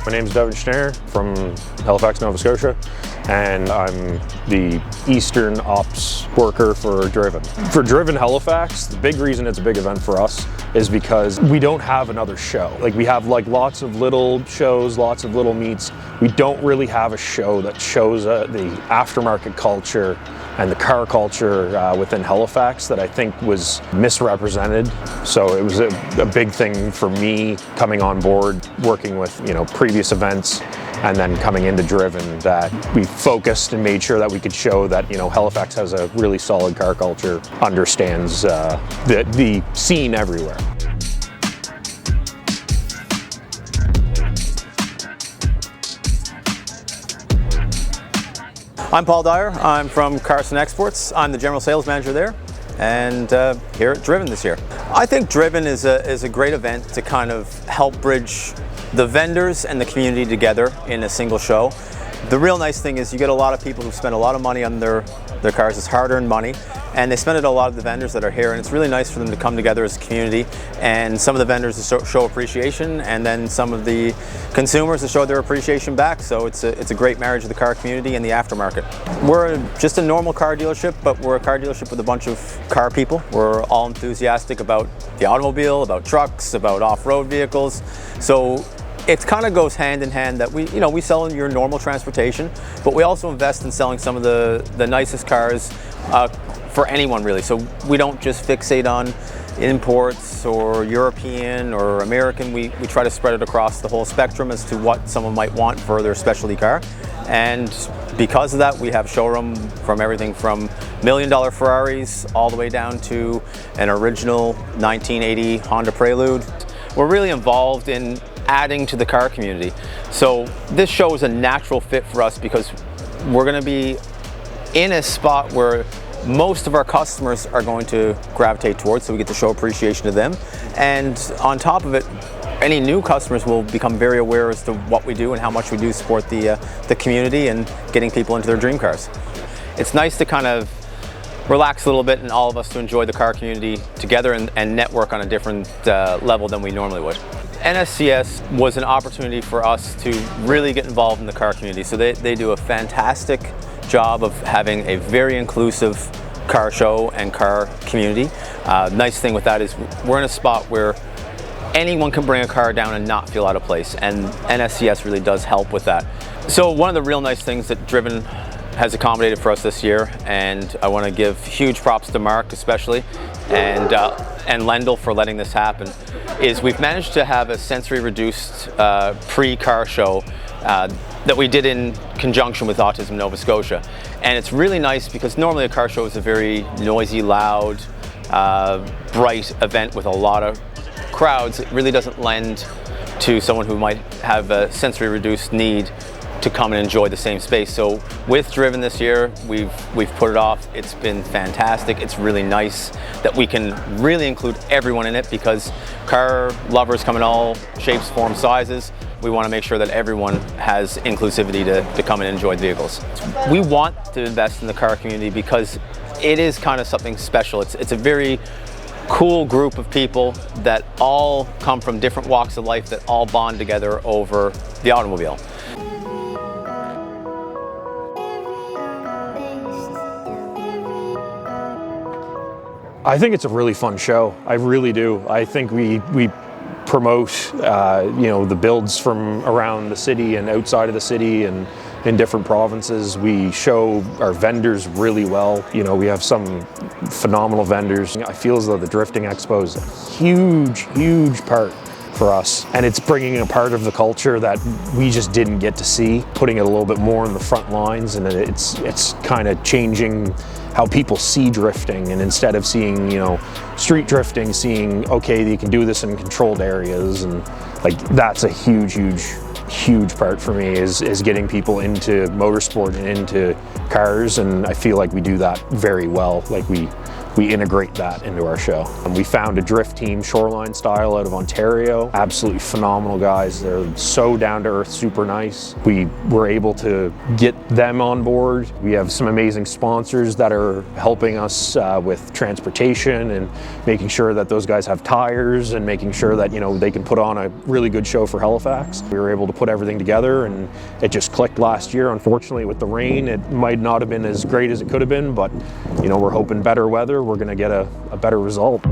My name's Devin Schneider from Halifax, Nova Scotia, and I'm the Eastern Ops worker for Driven. For Driven Halifax, the big reason it's a big event for us is because we don't have another show. Like, we have lots of little shows, lots of little meets. We don't really have a show that shows the aftermarket culture and the car culture within Halifax that I think was misrepresented. So it was a big thing for me coming on board, working with previous events, and then coming into Driven, that we focused and made sure that we could show that Halifax has a really solid car culture, understands the scene everywhere. I'm Paul Dyer. I'm from Carson Exports. I'm the general sales manager there, and here at Driven this year. I think Driven is a great event to kind of help bridge the vendors and the community together in a single show. The real nice thing is you get a lot of people who spend a lot of money on their cars. It's hard-earned money, and they spend it on a lot of the vendors that are here, and it's really nice for them to come together as a community, and some of the vendors to show appreciation, and then some of the consumers to show their appreciation back. So it's a great marriage of the car community and the aftermarket. We're just a normal car dealership, but we're a car dealership with a bunch of car people. We're all enthusiastic about the automobile, about trucks, about off-road vehicles. So it kind of goes hand in hand that we sell your normal transportation, but we also invest in selling some of the nicest cars for anyone really. So we don't just fixate on imports or European or American. We try to spread it across the whole spectrum as to what someone might want for their specialty car. And because of that, we have showroom from everything from $1 million Ferraris all the way down to an original 1980 Honda Prelude. We're really involved in adding to the car community. So this show is a natural fit for us because we're going to be in a spot where most of our customers are going to gravitate towards, so we get to show appreciation to them. And on top of it, any new customers will become very aware as to what we do and how much we do support the community and getting people into their dream cars. It's nice to kind of relax a little bit and all of us to enjoy the car community together and network on a different level than we normally would. NSCS was an opportunity for us to really get involved in the car community. So they do a fantastic job of having a very inclusive car show and car community. Nice thing with that is we're in a spot where anyone can bring a car down and not feel out of place, and NSCS really does help with that. So one of the real nice things that Driven has accommodated for us this year, and I want to give huge props to Mark especially, and Lendl for letting this happen, is we've managed to have a sensory reduced pre-car show that we did in conjunction with Autism Nova Scotia. And it's really nice because normally a car show is a very noisy, loud, bright event with a lot of crowds. It really doesn't lend to someone who might have a sensory reduced need to come and enjoy the same space. So with Driven this year, we've put it off. It's been fantastic. It's really nice that we can really include everyone in it because car lovers come in all shapes, forms, sizes. We want to make sure that everyone has inclusivity to come and enjoy the vehicles. We want to invest in the car community because it is kind of something special. It's a very cool group of people that all come from different walks of life that all bond together over the automobile. I think it's a really fun show. I really do. I think we promote the builds from around the city and outside of the city and in different provinces. We show our vendors really well. We have some phenomenal vendors. I feel as though the Drifting Expo is a huge part for us, and it's bringing a part of the culture that we just didn't get to see, putting it a little bit more in the front lines, and it's kind of changing how people see drifting, and instead of seeing street drifting, seeing okay, you can do this in controlled areas, and that's a huge part for me is getting people into motorsport and into cars, and I feel like we do that very well. We we integrate that into our show. And we found a drift team, Shoreline style, out of Ontario. Absolutely phenomenal guys. They're so down to earth, super nice. We were able to get them on board. We have some amazing sponsors that are helping us with transportation and making sure that those guys have tires and making sure that, you know, they can put on a really good show for Halifax. We were able to put everything together and it just clicked last year. Unfortunately, with the rain, it might not have been as great as it could have been, but, you know, we're hoping better weather, we're going to get a better result.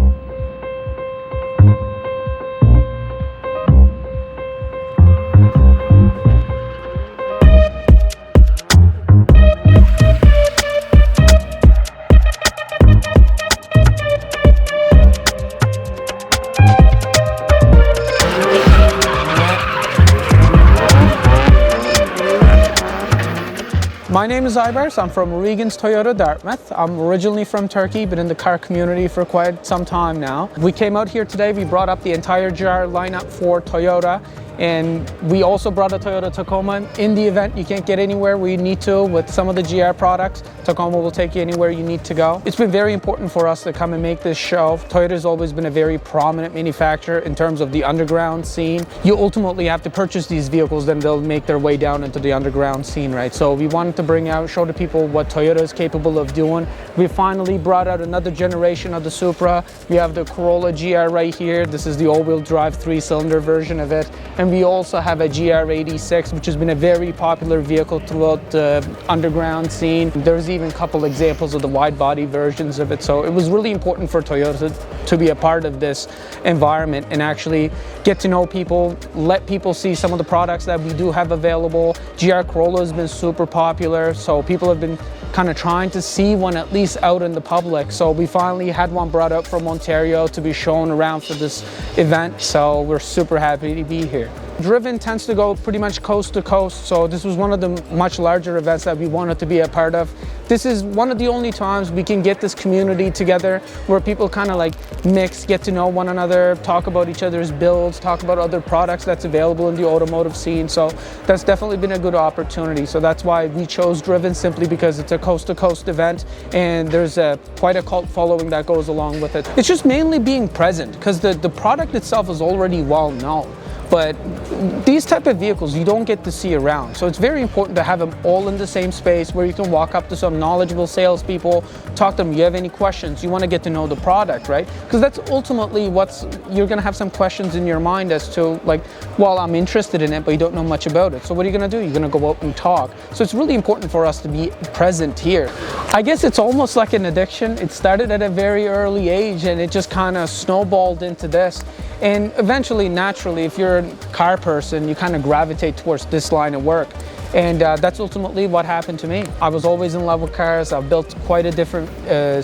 My name is Aybars. I'm from Regan's Toyota Dartmouth. I'm originally from Turkey, been in the car community for quite some time now. We came out here today, we brought up the entire GR lineup for Toyota, and we also brought a Toyota Tacoma. In the event you can't get anywhere where you need to with some of the GR products, Tacoma will take you anywhere you need to go. It's been very important for us to come and make this show. Toyota's always been a very prominent manufacturer in terms of the underground scene. You ultimately have to purchase these vehicles, then they'll make their way down into the underground scene, right? So we wanted to bring out, show the people what Toyota is capable of doing. We finally brought out another generation of the Supra. We have the Corolla GR right here. This is the all-wheel drive 3-cylinder version of it. And we also have a GR86, which has been a very popular vehicle throughout the underground scene. There's even a couple examples of the wide body versions of it. So it was really important for Toyota to be a part of this environment and actually get to know people, let people see some of the products that we do have available. GR Corolla has been super popular, so people have been kind of trying to see one at least out in the public. So we finally had one brought up from Ontario to be shown around for this event. So we're super happy to be here. Driven tends to go pretty much coast to coast, so this was one of the much larger events that we wanted to be a part of. This is one of the only times we can get this community together where people kind of like mix, get to know one another, talk about each other's builds, talk about other products that's available in the automotive scene. So that's definitely been a good opportunity. So that's why we chose Driven, simply because it's a coast to coast event and there's quite a cult following that goes along with it. It's just mainly being present because the product itself is already well known. But these type of vehicles you don't get to see around. So it's very important to have them all in the same space where you can walk up to some knowledgeable salespeople, talk to them, you have any questions, you want to get to know the product, right? Because that's ultimately you're going to have some questions in your mind as to like, well, I'm interested in it, but you don't know much about it. So what are you going to do? You're going to go out and talk. So it's really important for us to be present here. I guess it's almost like an addiction. It started at a very early age and it just kind of snowballed into this. And eventually, naturally, if you're a car person, you kind of gravitate towards this line of work. And that's ultimately what happened to me. I was always in love with cars. I've built quite a different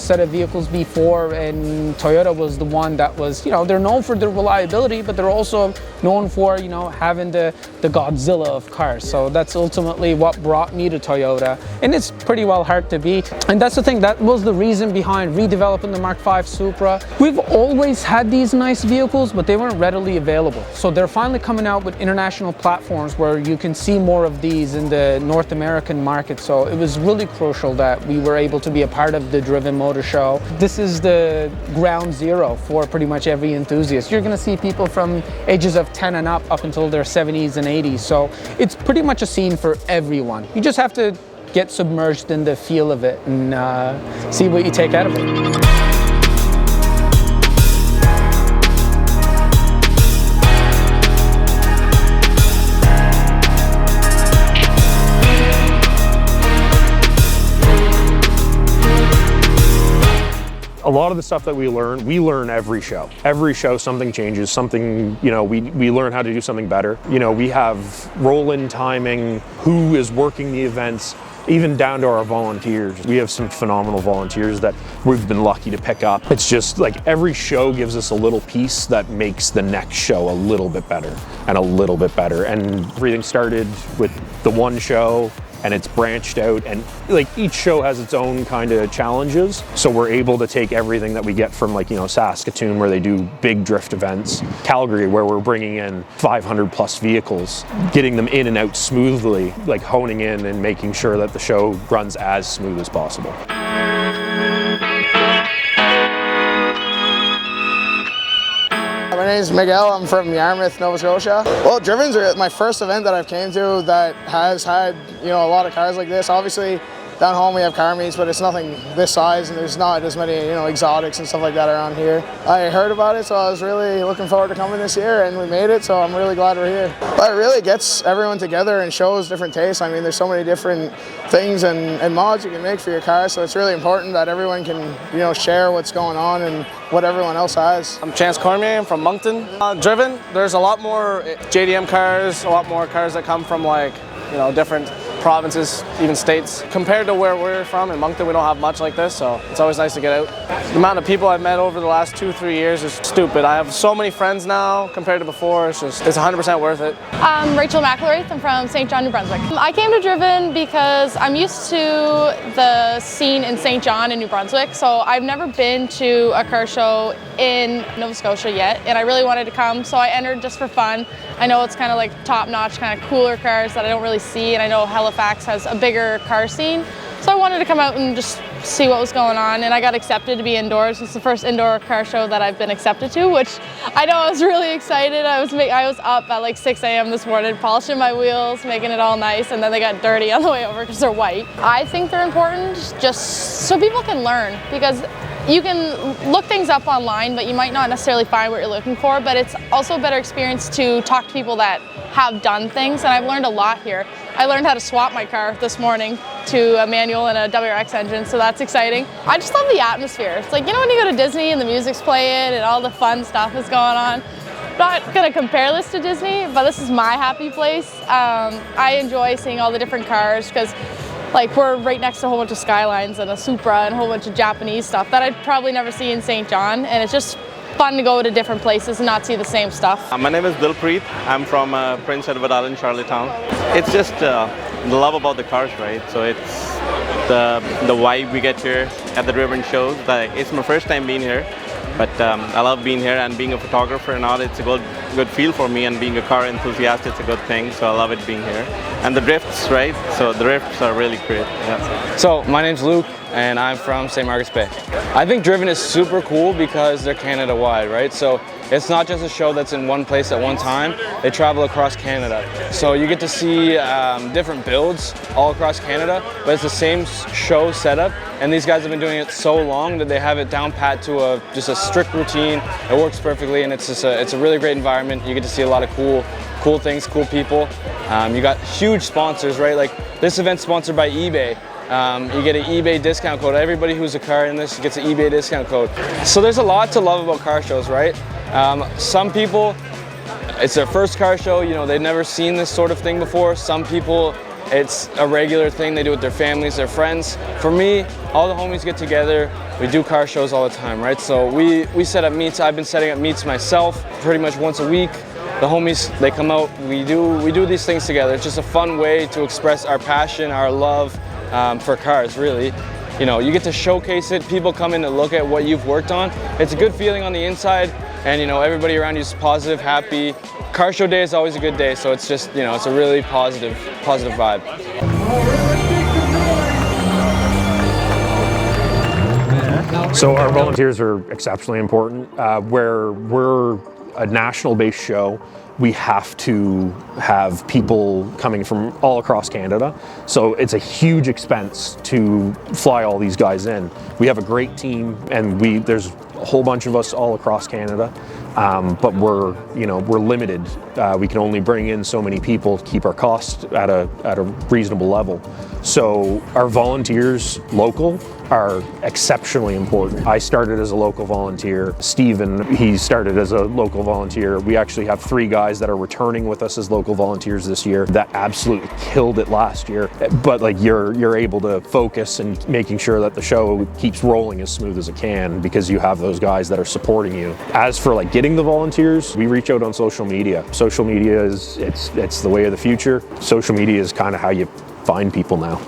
set of vehicles before, and Toyota was the one that was, you know, they're known for their reliability, but they're also known for, you know, having the Godzilla of cars. So that's ultimately what brought me to Toyota, and it's pretty well hard to beat. And that's the thing, that was the reason behind redeveloping the Mark V Supra. We've always had these nice vehicles, but they weren't readily available. So they're finally coming out with international platforms where you can see more of these in the North American market. So it was really crucial that we were able to be a part of the Driven Motor Show. This is the ground zero for pretty much every enthusiast. You're going to see people from ages of 10 and up until their 70s and 80s. So it's pretty much a scene for everyone. You just have to get submerged in the feel of it and see what you take out of it. A lot of the stuff that we learn every show. Every show something changes, something, you know, we learn how to do something better. You know, we have roll-in timing, who is working the events, even down to our volunteers. We have some phenomenal volunteers that we've been lucky to pick up. It's just like every show gives us a little piece that makes the next show a little bit better and a little bit better. And everything started with the one show, and it's branched out, and like each show has its own kind of challenges. So we're able to take everything that we get from, like, you know, Saskatoon, where they do big drift events, Calgary, where we're bringing in 500 plus vehicles, getting them in and out smoothly, like honing in and making sure that the show runs as smooth as possible. name's Miguel. I'm from Yarmouth, Nova Scotia. Well, Driven's my first event that I've came to that has had, a lot of cars like this. Obviously, down home we have car meets, but it's nothing this size, and there's not as many, exotics and stuff like that around here. I heard about it, so I was really looking forward to coming this year, and we made it, so I'm really glad we're here. But it really gets everyone together and shows different tastes. I mean, there's so many different things and mods you can make for your car, so it's really important that everyone can, share what's going on and what everyone else has. I'm Chance Cormier, I'm from Moncton. Driven, there's a lot more JDM cars, a lot more cars that come from different provinces, even states. Compared to where we're from, in Moncton we don't have much like this, so it's always nice to get out. The amount of people I've met over the last 2-3 years is stupid. I have so many friends now compared to before. It's 100% worth it. I'm Rachel McElwraith. I'm from St. John, New Brunswick. I came to Driven because I'm used to the scene in St. John and New Brunswick, so I've never been to a car show in Nova Scotia yet, and I really wanted to come, so I entered just for fun. I know it's kind of like top-notch, kind of cooler cars that I don't really see, and I know Halifax has a bigger car scene, so I wanted to come out and just see what was going on, and I got accepted to be indoors. It's the first indoor car show that I've been accepted to, which I know I was really excited. I was up at like 6 a.m. this morning, polishing my wheels, making it all nice, and then they got dirty on the way over because they're white. I think they're important just so people can learn, because you can look things up online, but you might not necessarily find what you're looking for, but it's also a better experience to talk to people that have done things, and I've learned a lot here. I learned how to swap my car this morning to a manual and a WRX engine, so that's exciting. I just love the atmosphere. It's like, when you go to Disney and the music's playing and all the fun stuff is going on. I'm not gonna compare this to Disney, but this is my happy place. I enjoy seeing all the different cars because we're right next to a whole bunch of Skylines and a Supra and a whole bunch of Japanese stuff that I'd probably never see in St. John, and it's just fun to go to different places and not see the same stuff. My name is Dilpreet. I'm from Prince Edward Island, Charlottetown. It's just the love about the cars, right? So it's the vibe we get here at the Driven shows. It's my first time being here, but I love being here, and being a photographer and all, it's a good feel for me, and being a car enthusiast, it's a good thing, so I love it being here. And the drifts, right? So the drifts are really great. Yeah. So my name's Luke, and I'm from St. Margaret's Bay. I think Driven is super cool because they're Canada-wide, right? So it's not just a show that's in one place at one time. They travel across Canada. So you get to see different builds all across Canada, but it's the same show setup, and these guys have been doing it so long that they have it down pat to just a strict routine. It works perfectly, and it's a really great environment. You get to see a lot of cool things, cool people. You got huge sponsors, right? Like this event's sponsored by eBay. You get an eBay discount code. Everybody who's a car in this gets an eBay discount code. So there's a lot to love about car shows, right? Some people, it's their first car show, they've never seen this sort of thing before. Some people, it's a regular thing they do with their families, their friends. For me, all the homies get together, we do car shows all the time, right? So we set up meets. I've been setting up meets myself pretty much once a week. The homies, they come out, we do these things together. It's just a fun way to express our passion, our love for cars, really. You get to showcase it. People come in to look at what you've worked on. It's a good feeling on the inside, and everybody around you is positive, happy. Car show day is always a good day, so it's just, it's a really positive vibe. So our volunteers are exceptionally important. Where we're a national-based show, we have to have people coming from all across Canada. So it's a huge expense to fly all these guys in. We have a great team, and there's a whole bunch of us all across Canada, but we're limited. We can only bring in so many people to keep our costs at a reasonable level. So our volunteers, local, are exceptionally important. I started as a local volunteer. Steven, he started as a local volunteer. We actually have 3 guys that are returning with us as local volunteers this year that absolutely killed it last year. But you're able to focus and making sure that the show keeps rolling as smooth as it can because you have those guys that are supporting you. As for getting the volunteers, we reach out on social media. Social media it's the way of the future. Social media is kind of how you find people now.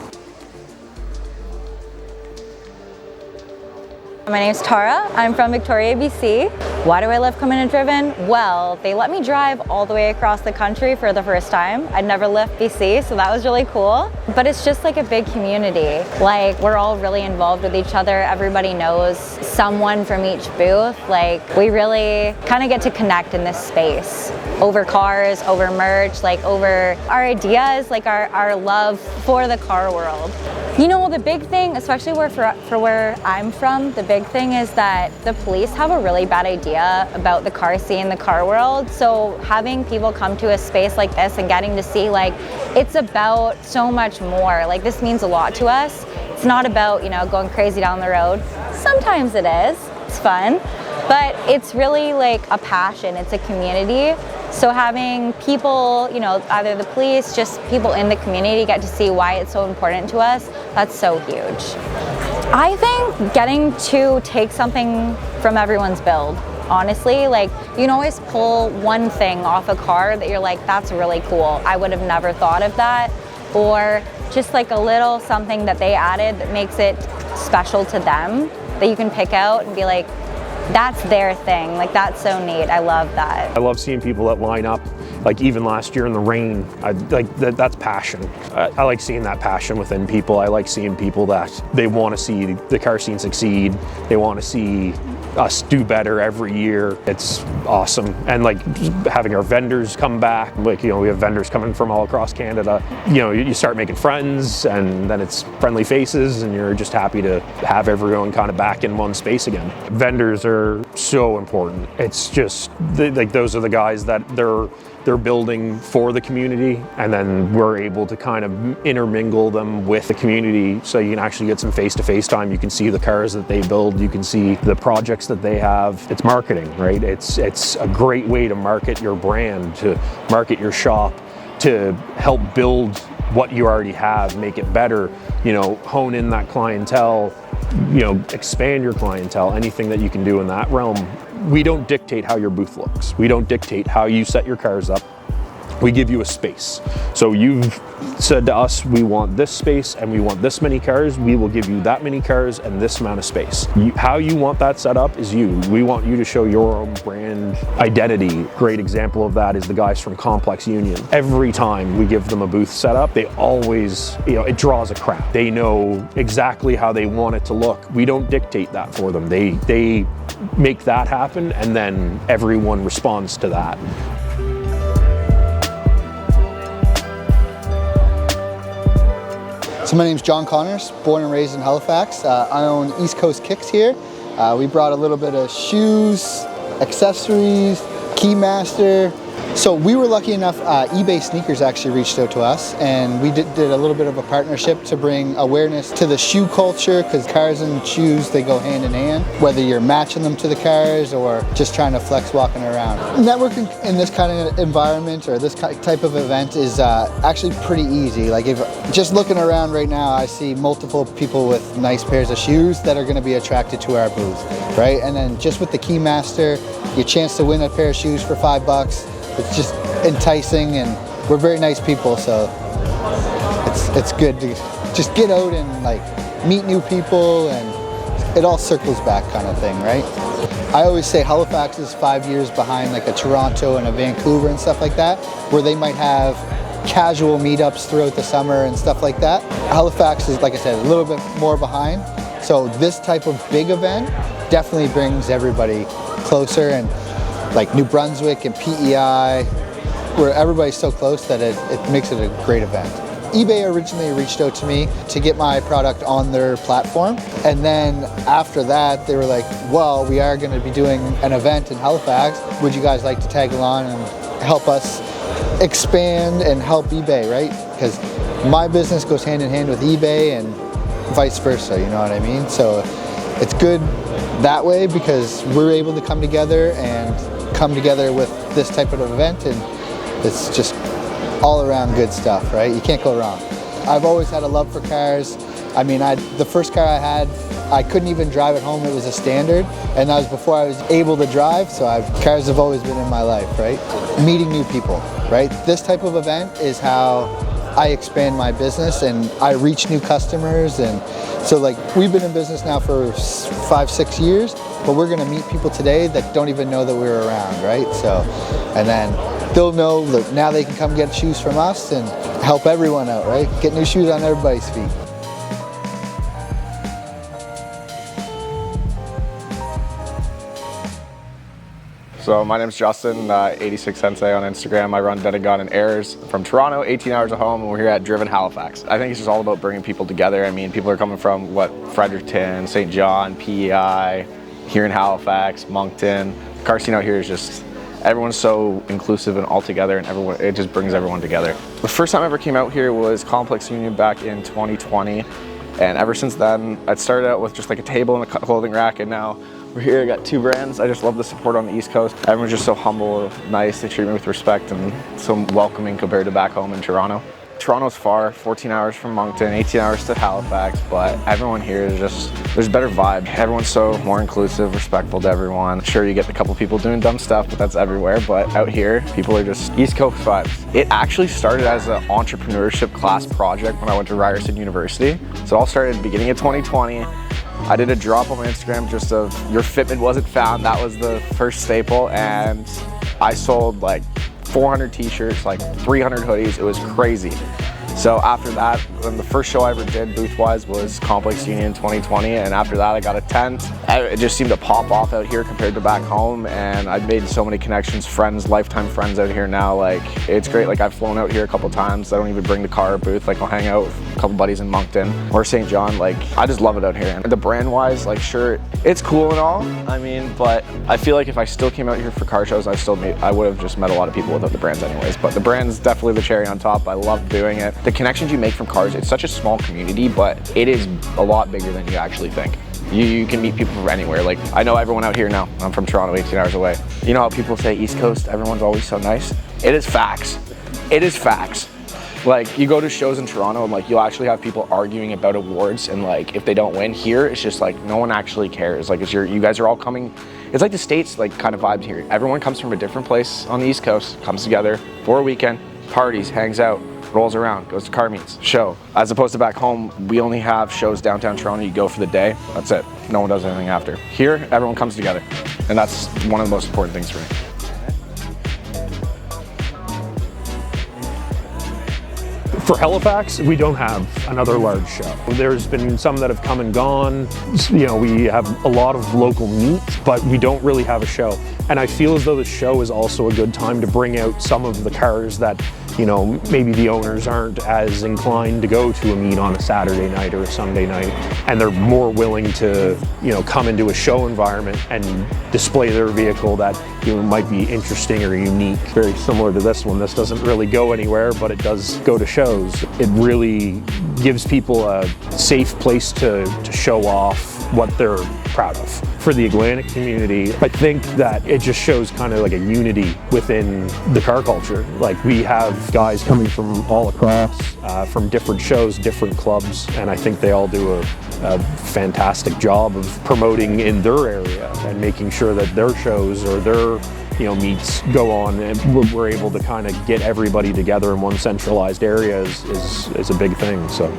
My name's Tara. I'm from Victoria, BC. Why do I love coming to Driven? Well, they let me drive all the way across the country for the first time. I'd never left BC, so that was really cool. But it's just like a big community. Like, we're all really involved with each other. Everybody knows someone from each booth. Like, we really kind of get to connect in this space. Over cars, over merch, like over our ideas, like our love for the car world. You know, the big thing, especially for where I'm from, the big thing is that the police have a really bad idea about the car scene, the car world. So having people come to a space like this and getting to see, like, it's about so much more. Like, this means a lot to us. It's not about, you know, going crazy down the road. Sometimes it is, it's fun, but it's really like a passion, it's a community. So having people, you know, either the police, just people in the community get to see why it's so important to us, that's so huge. I think getting to take something from everyone's build, honestly, like, you can always pull one thing off a car that you're like, that's really cool. I would have never thought of that. Or just like a little something that they added that makes it special to them that you can pick out and be like, that's their thing. Like, that's so neat. I love that. I love seeing people that line up, like even last year in the rain. That's passion. I like seeing that passion within people. I like seeing people that they want to see the car scene succeed. They want to see us do better every year. It's awesome. And like having our vendors come back, like, you know, we have vendors coming from all across Canada. You know, you start making friends, and then it's friendly faces, and you're just happy to have everyone kind of back in one space again. Vendors are so important. It's just like those are the guys that they're building for the community, and then we're able to kind of intermingle them with the community, so you can actually get some face-to-face time. You can see the cars that they build, you can see the projects that they have. It's marketing, right? It's a great way to market your brand, to market your shop, to help build what you already have, make it better, you know, hone in that clientele, you know, expand your clientele, anything that you can do in that realm. We don't dictate how your booth looks. We don't dictate how you set your cars up. We give you a space. So you've said to us, we want this space and we want this many cars. We will give you that many cars and this amount of space. How you want that set up is you. We want you to show your own brand identity. Great example of that is the guys from Complex Union. Every time we give them a booth set up, they always, you know, it draws a crowd. They know exactly how they want it to look. We don't dictate that for them. They make that happen, and then everyone responds to that. So my name's John Connors, born and raised in Halifax. I own East Coast Kicks here. We brought a little bit of shoes, accessories, Keymaster. So we were lucky enough, eBay Sneakers actually reached out to us, and we did a little bit of a partnership to bring awareness to the shoe culture, because cars and shoes, they go hand in hand, whether you're matching them to the cars or just trying to flex walking around. Networking in this kind of environment or this type of event is actually pretty easy. Like, if just looking around right now, I see multiple people with nice pairs of shoes that are going to be attracted to our booth, right? And then just with the Keymaster, your chance to win a pair of shoes for $5, it's just enticing, and we're very nice people, so it's good to just get out and like meet new people, and it all circles back kind of thing, right? I always say Halifax is 5 years behind like a Toronto and a Vancouver and stuff like that, where they might have casual meetups throughout the summer and stuff like that. Halifax is, like I said, a little bit more behind, so this type of big event definitely brings everybody closer, and like New Brunswick and PEI, where everybody's so close that it makes it a great event. eBay originally reached out to me to get my product on their platform, and then after that they were like, well, we are going to be doing an event in Halifax. Would you guys like to tag along and help us expand and help eBay, right? Because my business goes hand in hand with eBay and vice versa, you know what I mean? So it's good that way, because we're able to come together with this type of event, and it's just all around good stuff, right? You can't go wrong. I've always had a love for cars. I mean, the first car I had, I couldn't even drive at home. It was a standard, and that was before I was able to drive, so cars have always been in my life, right? Meeting new people, right? This type of event is how I expand my business and I reach new customers. And so like we've been in business now for 5-6 years, but we're gonna meet people today that don't even know that we're around, right? So, and then they'll know that now they can come get shoes from us and help everyone out, right? Get new shoes on everybody's feet. So my name is Justin, 86 Sensei on Instagram. I run Dead & Gone and Airs from Toronto, 18 hours at home, and we're here at Driven Halifax. I think it's just all about bringing people together. I mean, people are coming from, Fredericton, St. John, PEI, here in Halifax, Moncton. The car scene out here is just, everyone's so inclusive and all together, and it just brings everyone together. The first time I ever came out here was Complex Union back in 2020, and ever since then, I'd started out with just like a table and a clothing rack, and now we're here, I got 2 brands. I just love the support on the East Coast. Everyone's just so humble, nice, they treat me with respect and so welcoming compared to back home in Toronto. Toronto's far, 14 hours from Moncton, 18 hours to Halifax, but everyone here is just, there's a better vibe. Everyone's so more inclusive, respectful to everyone. Sure, you get a couple people doing dumb stuff, but that's everywhere. But out here, people are just East Coast vibes. It actually started as an entrepreneurship class project when I went to Ryerson University. So it all started at the beginning of 2020. I did a drop on my Instagram just of your fitment wasn't found. That was the first staple, and I sold like 400 t-shirts, like 300 hoodies. It was crazy. So after that, the first show I ever did booth-wise was Complex Union 2020, and after that I got a tent. It just seemed to pop off out here compared to back home, and I've made so many connections, friends, lifetime friends out here now. Like, it's great. Like, I've flown out here a couple times. I don't even bring the car or booth. Like, I'll hang out with a couple buddies in Moncton or St. John. Like, I just love it out here. And the brand-wise, like, sure, it's cool and all, I mean, but I feel like if I still came out here for car shows, I would have just met a lot of people without the brands anyways. But the brand's definitely the cherry on top. I love doing it. The connections you make from cars, it's such a small community, but it is a lot bigger than you actually think. You can meet people from anywhere. Like, I know everyone out here now. I'm from Toronto, 18 hours away. You know how people say East Coast, everyone's always so nice? It is facts. It is facts. Like, you go to shows in Toronto and like you'll actually have people arguing about awards, and like if they don't win here, it's just like no one actually cares. Like, you guys are all coming. It's like the States, like, kind of vibes here. Everyone comes from a different place on the East Coast, comes together for a weekend, parties, hangs out, rolls around, goes to car meets, show. As opposed to back home, we only have shows downtown Toronto. You go for the day, that's it. No one does anything after. Here, everyone comes together, and that's one of the most important things for me. For Halifax, we don't have another large show. There's been some that have come and gone. You know, we have a lot of local meets, but we don't really have a show. And I feel as though the show is also a good time to bring out some of the cars that, you know, maybe the owners aren't as inclined to go to a meet on a Saturday night or a Sunday night, and they're more willing to, you know, come into a show environment and display their vehicle that, you know, might be interesting or unique. Very similar to this one. This doesn't really go anywhere, but it does go to shows. It really gives people a safe place to show off what they're proud of. For the Atlantic community, I think that it just shows kind of like a unity within the car culture. Like, we have guys coming from all across, from different shows, different clubs, and I think they all do a fantastic job of promoting in their area and making sure that their shows or their, you know, meets go on, and we're able to kind of get everybody together in one centralized area is a big thing. So.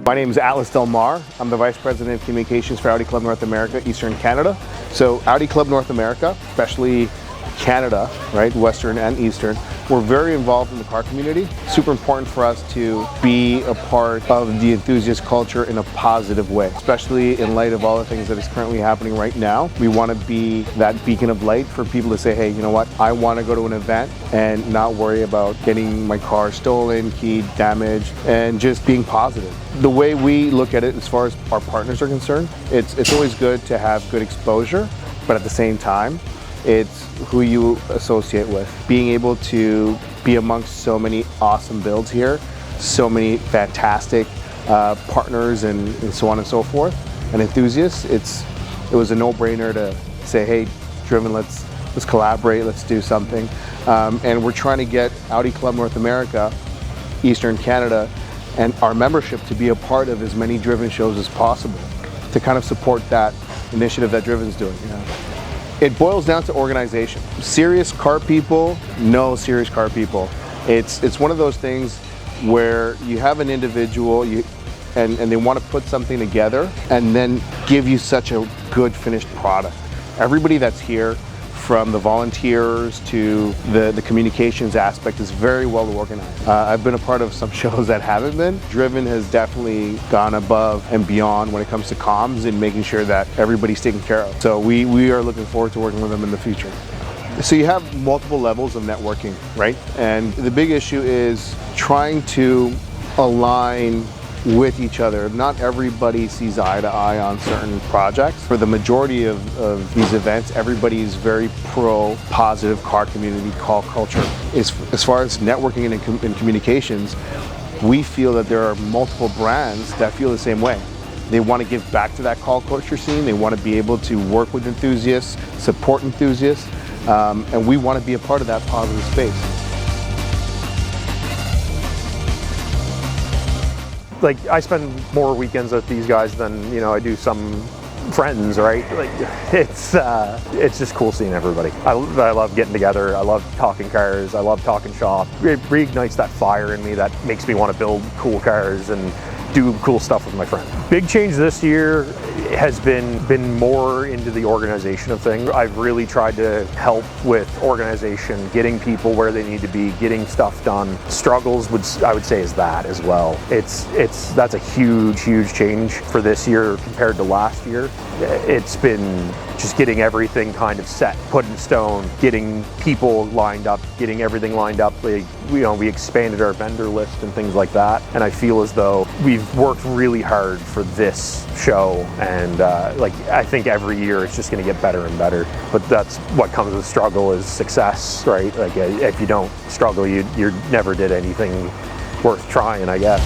My name is Alice Del Mar. I'm the Vice President of Communications for Audi Club North America, Eastern Canada. So Audi Club North America, especially Canada, right, Western and Eastern, we're very involved in the car community. Super important for us to be a part of the enthusiast culture in a positive way, especially in light of all the things that is currently happening right now. We want to be that beacon of light for people to say, hey, you know what, I want to go to an event and not worry about getting my car stolen, keyed, damaged, and just being positive. The way we look at it as far as our partners are concerned, it's always good to have good exposure, but at the same time, it's who you associate with. Being able to be amongst so many awesome builds here, so many fantastic partners and so on and so forth, and enthusiasts, it was a no-brainer to say, hey, Driven, let's collaborate, let's do something. And we're trying to get Audi Club North America, Eastern Canada, and our membership to be a part of as many Driven shows as possible to kind of support that initiative that Driven's doing. You know? It boils down to organization. Serious car people know serious car people. It's one of those things where you have an individual and they want to put something together and then give you such a good finished product. Everybody that's here, from the volunteers to the communications aspect, is very well organized. I've been a part of some shows that haven't been. Driven has definitely gone above and beyond when it comes to comms and making sure that everybody's taken care of. So we are looking forward to working with them in the future. So you have multiple levels of networking, right? And the big issue is trying to align with each other. Not everybody sees eye to eye on certain projects. For the majority of these events, everybody's very pro positive car community, car culture. As far as networking and communications, we feel that there are multiple brands that feel the same way. They want to give back to that car culture scene. They want to be able to work with enthusiasts, support enthusiasts, and we want to be a part of that positive space. Like, I spend more weekends with these guys than, you know, I do some friends, right? Like, it's just cool seeing everybody. I love getting together. I love talking cars. I love talking shop. It reignites that fire in me that makes me want to build cool cars and do cool stuff with my friends. Big change this year has been more into the organization of things. I've really tried to help with organization, getting people where they need to be, getting stuff done. Struggles I would say is that as well. That's a huge change for this year compared to last year. It's been just getting everything kind of set, put in stone, getting people lined up, getting everything lined up. We expanded our vendor list and things like that. And I feel as though we've worked really hard for this show. And I think every year it's just going to get better and better. But that's what comes with struggle is success, right? Like, if you don't struggle, you never did anything worth trying, I guess.